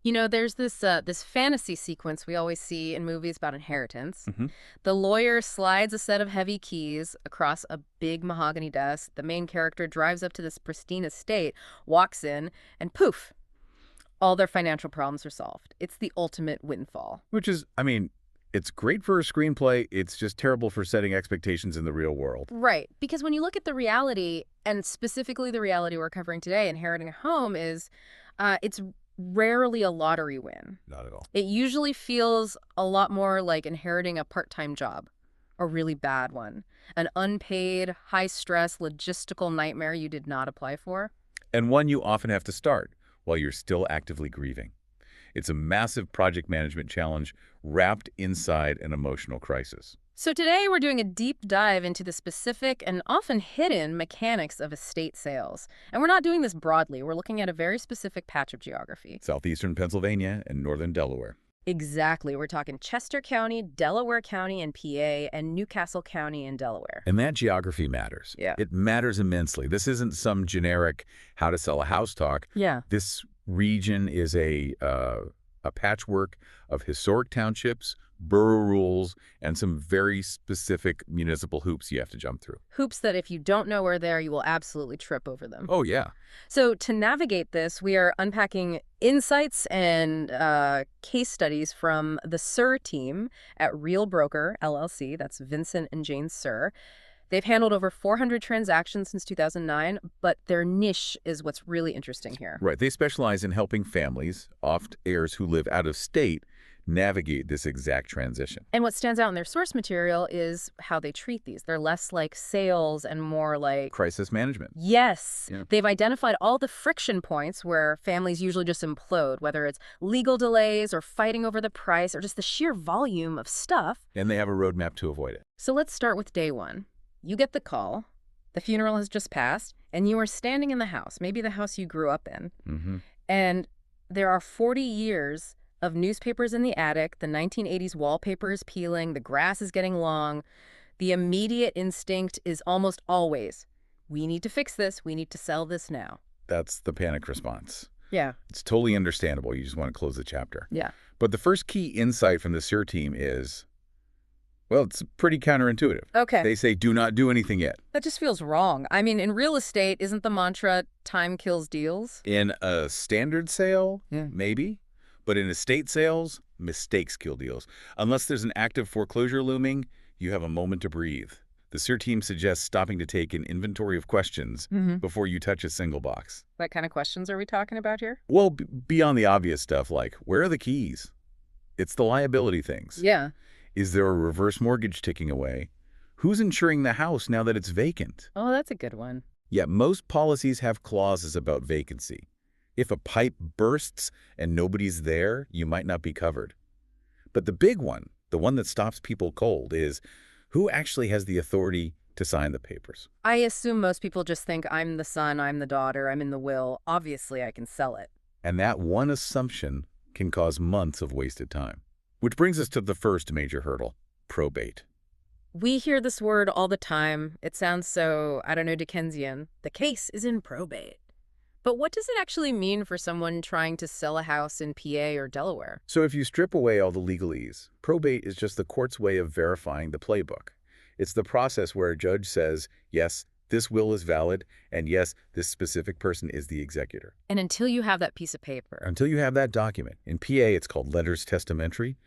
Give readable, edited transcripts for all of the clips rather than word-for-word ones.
You know, there's this fantasy sequence we always see in movies about inheritance. Hmm. The lawyer slides a set of heavy keys across a big mahogany desk. The main character drives up to this pristine estate, walks in, and poof, all their financial problems are solved. It's the ultimate windfall. Which is, I mean, it's great for a screenplay. It's just terrible for setting expectations in the real world. Right, because when you look at the reality, and specifically the reality we're covering today, inheriting a home it's rarely a lottery win. Not at all. It usually feels a lot more like inheriting a part-time job, a really bad one, an unpaid, high-stress, logistical nightmare you did not apply for. And one you often have to start while you're still actively grieving. It's a massive project management challenge wrapped inside an emotional crisis. So today we're doing a deep dive into the specific and often hidden mechanics of estate sales. And we're not doing this broadly. We're looking at a very specific patch of geography. Southeastern Pennsylvania and northern Delaware. Exactly. We're talking Chester County, Delaware County in PA, and Newcastle County in Delaware. And that geography matters. Yeah. It matters immensely. This isn't some generic how to sell a house talk. Yeah. This region is a patchwork of historic townships, borough rules, and some very specific municipal hoops you have to jump through. Hoops that if you don't know where they're, you will absolutely trip over them. Oh, yeah. So to navigate this, we are unpacking insights and case studies from the Cyr Team at Real Broker, LLC. That's Vincent and Jane Cyr. They've handled over 400 transactions since 2009, but their niche is what's really interesting here. Right. They specialize in helping families, oft heirs who live out of state, navigate this exact transition. And what stands out in their source material is how they treat these. They're less like sales and more like... Crisis management. Yes. Yeah. They've identified all the friction points where families usually just implode, whether it's legal delays or fighting over the price or just the sheer volume of stuff. And they have a roadmap to avoid it. So let's start with day one. You get the call, the funeral has just passed, and you are standing in the house, maybe the house you grew up in. Mm-hmm. And there are 40 years of newspapers in the attic, the 1980s wallpaper is peeling, the grass is getting long. The immediate instinct is almost always, we need to fix this, we need to sell this now. That's the panic response. Yeah. It's totally understandable. You just want to close the chapter. Yeah. But the first key insight from the Cyr team is, well, it's pretty counterintuitive. Okay. They say, do not do anything yet. That just feels wrong. I mean, in real estate, isn't the mantra, time kills deals? In a standard sale, Yeah. maybe. But in estate sales, mistakes kill deals. Unless there's an active foreclosure looming, you have a moment to breathe. The Cyr team suggests stopping to take an inventory of questions before you touch a single box. What kind of questions are we talking about here? Well, beyond the obvious stuff like, where are the keys? It's the liability things. Yeah. Is there a reverse mortgage ticking away? Who's insuring the house now that it's vacant? Oh, that's a good one. Yet most policies have clauses about vacancy. If a pipe bursts and nobody's there, you might not be covered. But the big one, the one that stops people cold, is who actually has the authority to sign the papers? I assume most people just think I'm the son, I'm the daughter, I'm in the will. Obviously, I can sell it. And that one assumption can cause months of wasted time. Which brings us to the first major hurdle, probate. We hear this word all the time. It sounds so, I don't know, Dickensian. The case is in probate. But what does it actually mean for someone trying to sell a house in PA or Delaware? So if you strip away all the legalese, probate is just the court's way of verifying the playbook. It's the process where a judge says, yes, this will is valid, and yes, this specific person is the executor. And until you have that piece of paper. Until you have that document, in PA it's called letters testamentary,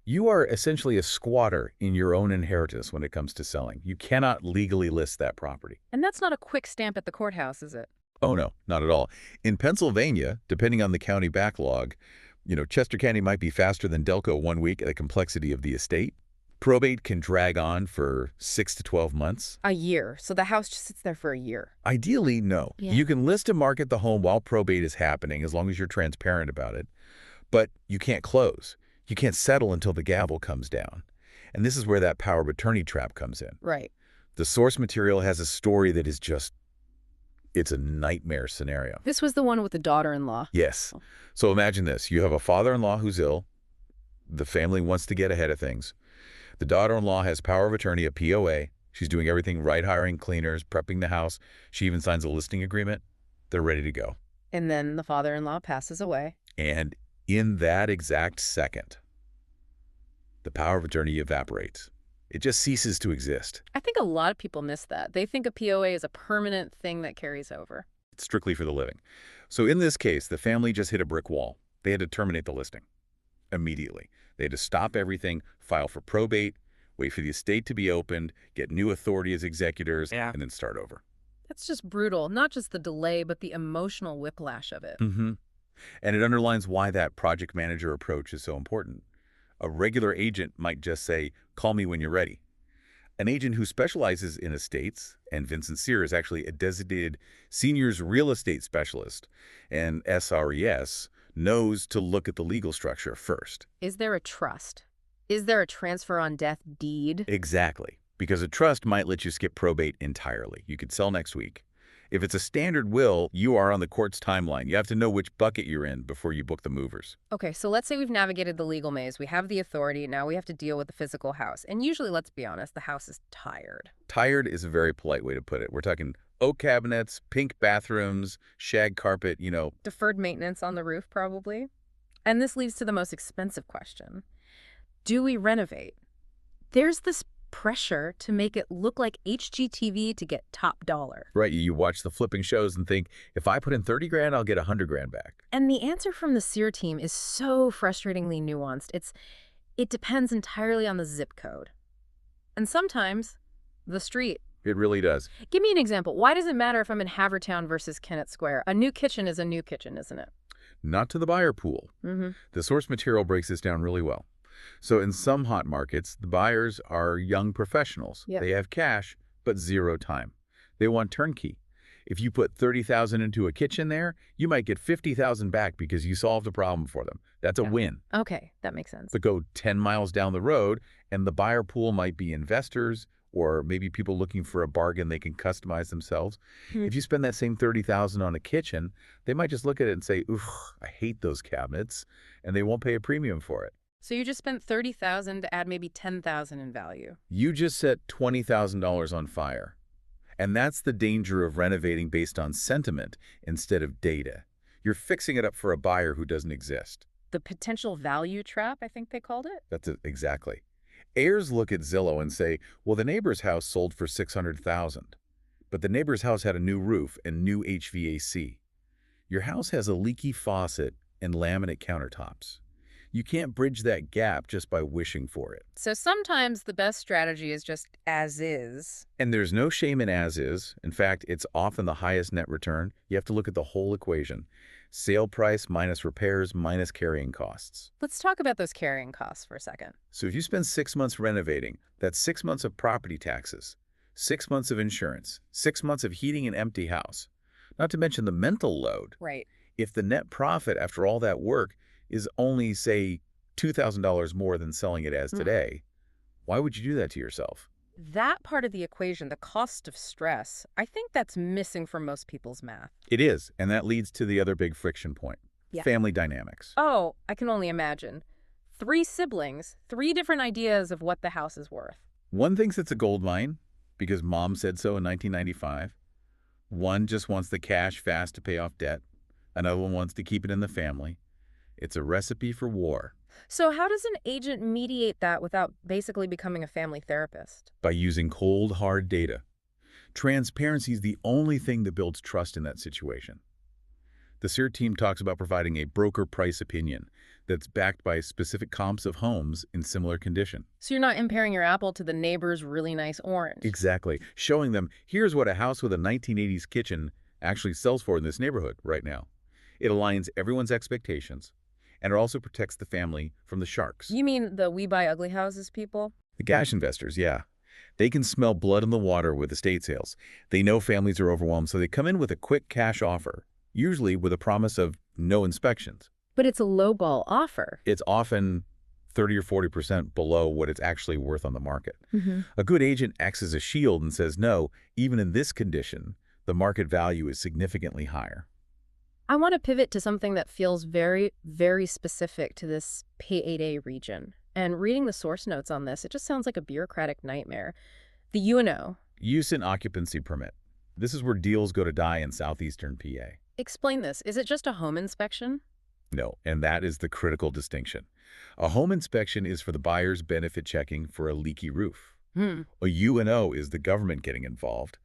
you are essentially a squatter in your own inheritance when it comes to selling. You cannot legally list that property. And that's not a quick stamp at the courthouse, is it? Oh, no, not at all. In Pennsylvania, depending on the county backlog, Chester County might be faster than Delco 1 week at the complexity of the estate. Probate can drag on for 6 to 12 months. A year. So the house just sits there for a year. Ideally, no. Yeah. You can list and market the home while probate is happening as long as you're transparent about it. But you can't close. You can't settle until the gavel comes down. And this is where that power of attorney trap comes in. Right. The source material has a story that is just, it's a nightmare scenario. This was the one with the daughter-in-law. Yes. So imagine this. You have a father-in-law who's ill. The family wants to get ahead of things. The daughter-in-law has power of attorney, a POA. She's doing everything right, hiring cleaners, prepping the house. She even signs a listing agreement. They're ready to go. And then the father-in-law passes away. And In that exact second, the power of attorney evaporates. It just ceases to exist. I think a lot of people miss that. They think a POA is a permanent thing that carries over. It's strictly for the living. So in this case, the family just hit a brick wall. They had to terminate the listing immediately. They had to stop everything, file for probate, wait for the estate to be opened, get new authority as executors, and then start over. That's just brutal. Not just the delay, but the emotional whiplash of it. And it underlines why that project manager approach is so important. A regular agent might just say, call me when you're ready. An agent who specializes in estates, and Vincent Cyr is actually a designated seniors real estate specialist, and SRES knows to look at the legal structure first. Is there a trust? Is there a transfer on death deed? Exactly. Because a trust might let you skip probate entirely. You could sell next week. If it's a standard will, you are on the court's timeline. You have to know which bucket you're in before you book the movers. Okay, so let's say we've navigated the legal maze. We have the authority. Now we have to deal with the physical house. And usually, let's be honest, the house is tired. Tired is a very polite way to put it. We're talking oak cabinets, pink bathrooms, shag carpet, Deferred maintenance on the roof, probably. And this leads to the most expensive question. Do we renovate? There's this pressure to make it look like HGTV to get top dollar. Right, you watch the flipping shows and think, if I put in 30 grand, I'll get 100 grand back. And the answer from the Cyr team is so frustratingly nuanced. It depends entirely on the zip code. And sometimes, the street. It really does. Give me an example. Why does it matter if I'm in Havertown versus Kennett Square? A new kitchen is a new kitchen, isn't it? Not to the buyer pool. The source material breaks this down really well. So in some hot markets, the buyers are young professionals. Yep. They have cash, but zero time. They want turnkey. If you put $30,000 into a kitchen there, you might get $50,000 back because you solved a problem for them. That's a win. Okay, that makes sense. But go 10 miles down the road, and the buyer pool might be investors or maybe people looking for a bargain they can customize themselves. If you spend that same $30,000 on a kitchen, they might just look at it and say, oof, I hate those cabinets, and they won't pay a premium for it. So you just spent $30,000 to add maybe $10,000 in value. You just set $20,000 on fire. And that's the danger of renovating based on sentiment instead of data. You're fixing it up for a buyer who doesn't exist. The potential value trap, I think they called it. That's it, exactly. Heirs look at Zillow and say, well, the neighbor's house sold for $600,000. But the neighbor's house had a new roof and new HVAC. Your house has a leaky faucet and laminate countertops. You can't bridge that gap just by wishing for it. So sometimes the best strategy is just as is. And there's no shame in as is. In fact, it's often the highest net return. You have to look at the whole equation. Sale price minus repairs minus carrying costs. Let's talk about those carrying costs for a second. So if you spend 6 months renovating, that's 6 months of property taxes, 6 months of insurance, 6 months of heating an empty house. Not to mention the mental load. Right. If the net profit after all that work is only, say, $2,000 more than selling it as today, why would you do that to yourself? That part of the equation, the cost of stress, I think that's missing from most people's math. It is, and that leads to the other big friction point, family dynamics. Oh, I can only imagine. 3 siblings, 3 different ideas of what the house is worth. One thinks it's a gold mine because mom said so in 1995. One just wants the cash fast to pay off debt. Another one wants to keep it in the family. It's a recipe for war. So how does an agent mediate that without basically becoming a family therapist? By using cold, hard data. Transparency is the only thing that builds trust in that situation. The Cyr team talks about providing a broker price opinion that's backed by specific comps of homes in similar condition. So you're not comparing your apple to the neighbor's really nice orange. Exactly. Showing them, here's what a house with a 1980s kitchen actually sells for in this neighborhood right now. It aligns everyone's expectations, and it also protects the family from the sharks. You mean the we buy ugly houses people? The cash investors, yeah. They can smell blood in the water with estate sales. They know families are overwhelmed, so they come in with a quick cash offer, usually with a promise of no inspections. But it's a lowball offer. It's often 30 or 40% below what it's actually worth on the market. A good agent acts as a shield and says, no, even in this condition, the market value is significantly higher. I want to pivot to something that feels very, very specific to this Pay 8A region. And reading the source notes on this, it just sounds like a bureaucratic nightmare. The UNO. Use and occupancy permit. This is where deals go to die in southeastern PA. Explain this. Is it just a home inspection? No, and that is the critical distinction. A home inspection is for the buyer's benefit checking for a leaky roof. Hmm. A UNO is the government getting involved.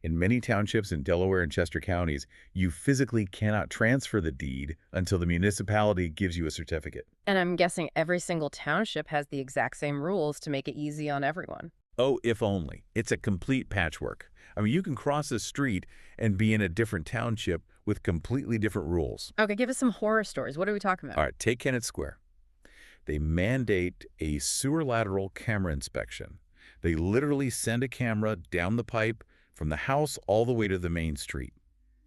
In many townships in Delaware and Chester counties, you physically cannot transfer the deed until the municipality gives you a certificate. And I'm guessing every single township has the exact same rules to make it easy on everyone. Oh, if only. It's a complete patchwork. I mean, you can cross a street and be in a different township with completely different rules. Okay, give us some horror stories. What are we talking about? All right, take Kennett Square. They mandate a sewer lateral camera inspection. They literally send a camera down the pipe from the house all the way to the main street.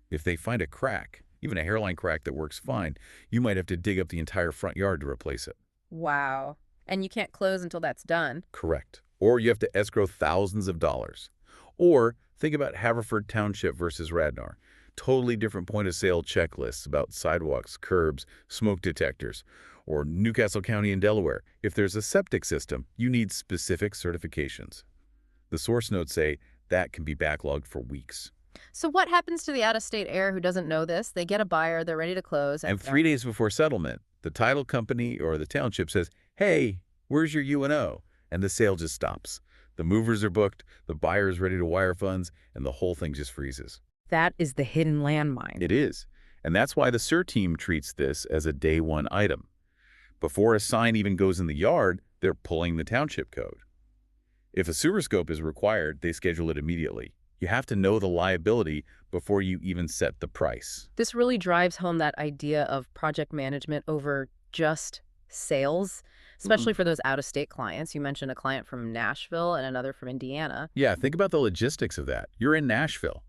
If they find a crack, even a hairline crack that works fine, you might have to dig up the entire front yard to replace it. Wow. And you can't close until that's done. Correct. Or you have to escrow thousands of dollars. Or think about Haverford Township versus Radnor. Totally different point-of-sale checklists about sidewalks, curbs, smoke detectors. Or Newcastle County in Delaware. If there's a septic system, you need specific certifications. The source notes say that can be backlogged for weeks. So what happens to the out-of-state heir who doesn't know this? They get a buyer, they're ready to close. And 3 days before settlement, the title company or the township says, "Hey, where's your UNO?" And the sale just stops. The movers are booked, the buyer is ready to wire funds, and the whole thing just freezes. That is the hidden landmine. It is. And that's why the Cyr Team treats this as a day one item. Before a sign even goes in the yard, they're pulling the township code. If a sewer scope is required, they schedule it immediately. You have to know the liability before you even set the price. This really drives home that idea of project management over just sales, especially for those out-of-state clients. You mentioned a client from Nashville and another from Indiana. Yeah, think about the logistics of that. You're in Nashville.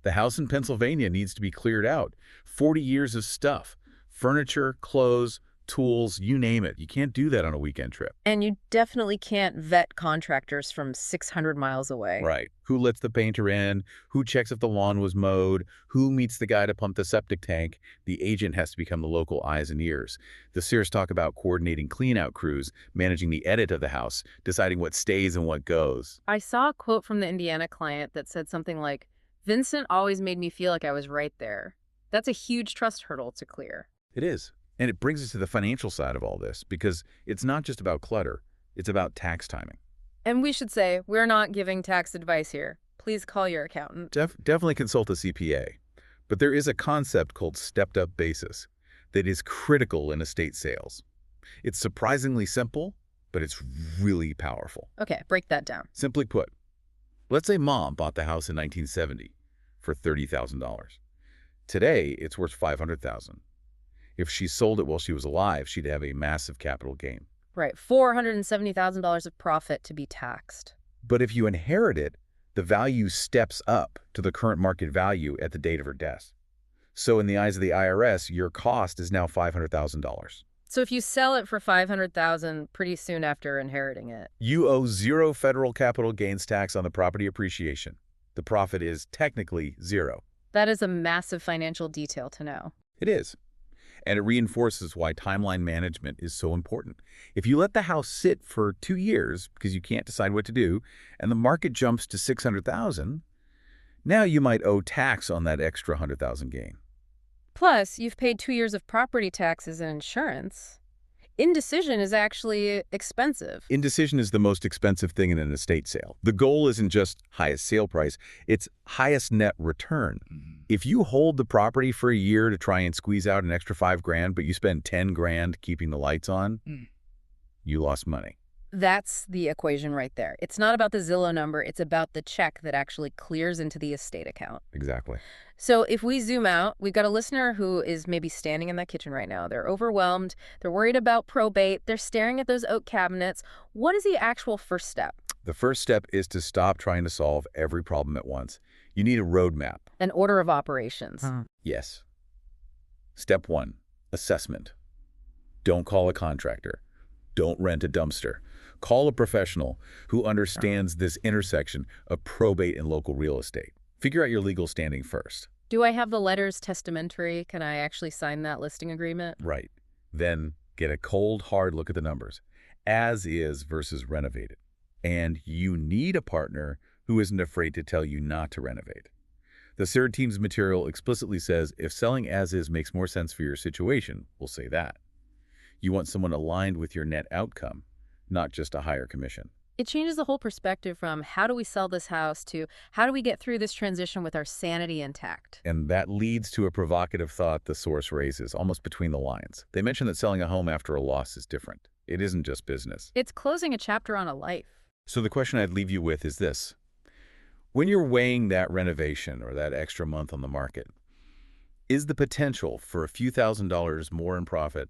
The house in Pennsylvania needs to be cleared out. 40 years of stuff. Furniture, clothes, tools, you name it. You can't do that on a weekend trip. And you definitely can't vet contractors from 600 miles away. Right. Who lets the painter in? Who checks if the lawn was mowed? Who meets the guy to pump the septic tank? The agent has to become the local eyes and ears. The Cyrs talk about coordinating clean-out crews, managing the edit of the house, deciding what stays and what goes. I saw a quote from the Indiana client that said something like, "Vincent always made me feel like I was right there." That's a huge trust hurdle to clear. It is. And it brings us to the financial side of all this, because it's not just about clutter, it's about tax timing. And we should say, we're not giving tax advice here. Please call your accountant. Definitely consult a CPA. But there is a concept called stepped-up basis that is critical in estate sales. It's surprisingly simple, but it's really powerful. Okay, break that down. Simply put, let's say Mom bought the house in 1970 for $30,000. Today, it's worth $500,000. If she sold it while she was alive, she'd have a massive capital gain. Right, $470,000 of profit to be taxed. But if you inherit it, the value steps up to the current market value at the date of her death. So in the eyes of the IRS, your cost is now $500,000. So if you sell it for $500,000 pretty soon after inheriting it, You owe zero federal capital gains tax on the property appreciation. The profit is technically zero. that is a massive financial detail to know. It is. And it reinforces why timeline management is so important. If you let the house sit for 2 years because you can't decide what to do, and the market jumps to $600,000, now you might owe tax on that extra $100,000 gain. Plus, you've paid 2 years of property taxes and insurance. Indecision is actually expensive. Indecision is the most expensive thing in an estate sale. The goal isn't just highest sale price, it's highest net return. If you hold the property for a year to try and squeeze out an extra $5,000, but you spend $10,000 keeping the lights on, you lost money. That's the equation right there. It's not about the Zillow number, it's about the check that actually clears into the estate account. Exactly. So if we zoom out, we've got a listener who is maybe standing in that kitchen right now. They're overwhelmed, they're worried about probate, they're staring at those oak cabinets. What is the actual first step? The first step is to stop trying to solve every problem at once. You need a roadmap. An order of operations. Yes. Step 1, assessment. Don't call a contractor. Don't rent a dumpster. Call a professional who understands this intersection of probate and local real estate. Figure out your legal standing first. Do I have the letters testamentary? Can I actually sign that listing agreement? Right. Then get a cold, hard look at the numbers. As is versus renovated. And you need a partner who isn't afraid to tell you not to renovate. The Cyr Team's material explicitly says if selling as is makes more sense for your situation, we'll say that. You want someone aligned with your net outcome, not just a higher commission. It changes the whole perspective from how do we sell this house to how do we get through this transition with our sanity intact. And that leads to a provocative thought the source raises, almost between the lines. They mention that selling a home after a loss is different. It isn't just business. It's closing a chapter on a life. So the question I'd leave you with is this. When you're weighing that renovation or that extra month on the market, is the potential for a few $1,000s more in profit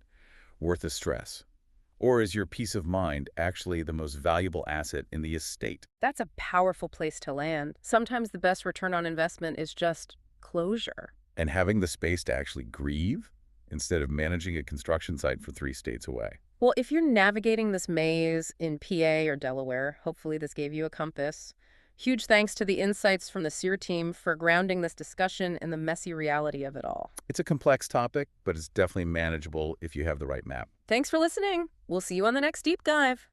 worth the stress? Or is your peace of mind actually the most valuable asset in the estate? That's a powerful place to land. Sometimes the best return on investment is just closure. And having the space to actually grieve instead of managing a construction site for 3 states away. Well, if you're navigating this maze in PA or Delaware, hopefully this gave you a compass. Huge thanks to the insights from the Cyr team for grounding this discussion in the messy reality of it all. It's a complex topic, but it's definitely manageable if you have the right map. Thanks for listening. We'll see you on the next deep dive.